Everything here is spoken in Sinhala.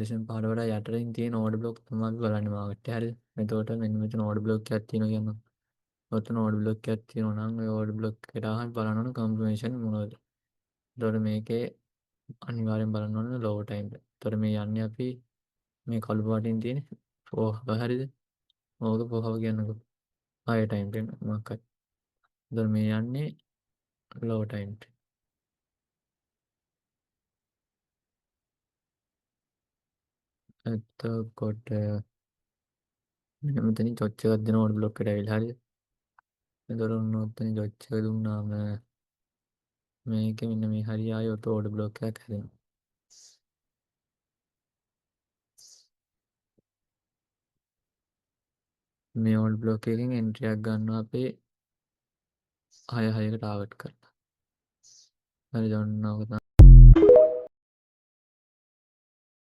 දෙසින් පහළ වඩා යටින් තියෙන ඕඩර් බ්ලොක් තමයි අපි බලන්නේ මාකට් එකේ. හරිද? එතකොට මෙන්න මෙතන ඕඩර් බ්ලොක් එකක් තියෙනවා කියනවා. ඔතන ඕඩර් බ්ලොක් එකක් තියෙනවා නම් ඒ ඕඩර් බ්ලොක් එකට ආවම බලන්න ඕන කන්ෆර්මේෂන් මොනවද. එතකොට මේකේ අනිවාර්යෙන් බලන්න ඕන ලෝ ටයිම් එක. එතකොට මේ යන්නේ අපි මේ කළු පාටින් තියෙන පොහව හරිද? ඕක පොහව කියන්නකො. ආය ටයිම් එක මොකක්ද? එතකොට මේ යන්නේ ලෝ ටයිම් එක. එතකොට මෙන්න මෙතනින් චොච් එකක් දෙන ඕඩර් බ්ලොක් එකට ඇවිල්ලා හරිද? එතකොට ඔන්න ඔතනින් චොච් එක දුන්නාම මේකේ මෙන්න මේ හරිය ආයෙ ඕඩර් බ්ලොක් එකක් හැදෙනවා. මේ ඕඩර් බ්ලොක් එකකින් එන්ට්‍රියක් ගන්නවා අපේ 6 6කට ටාගට් කරලා. හරිද? ඔන්න ඔක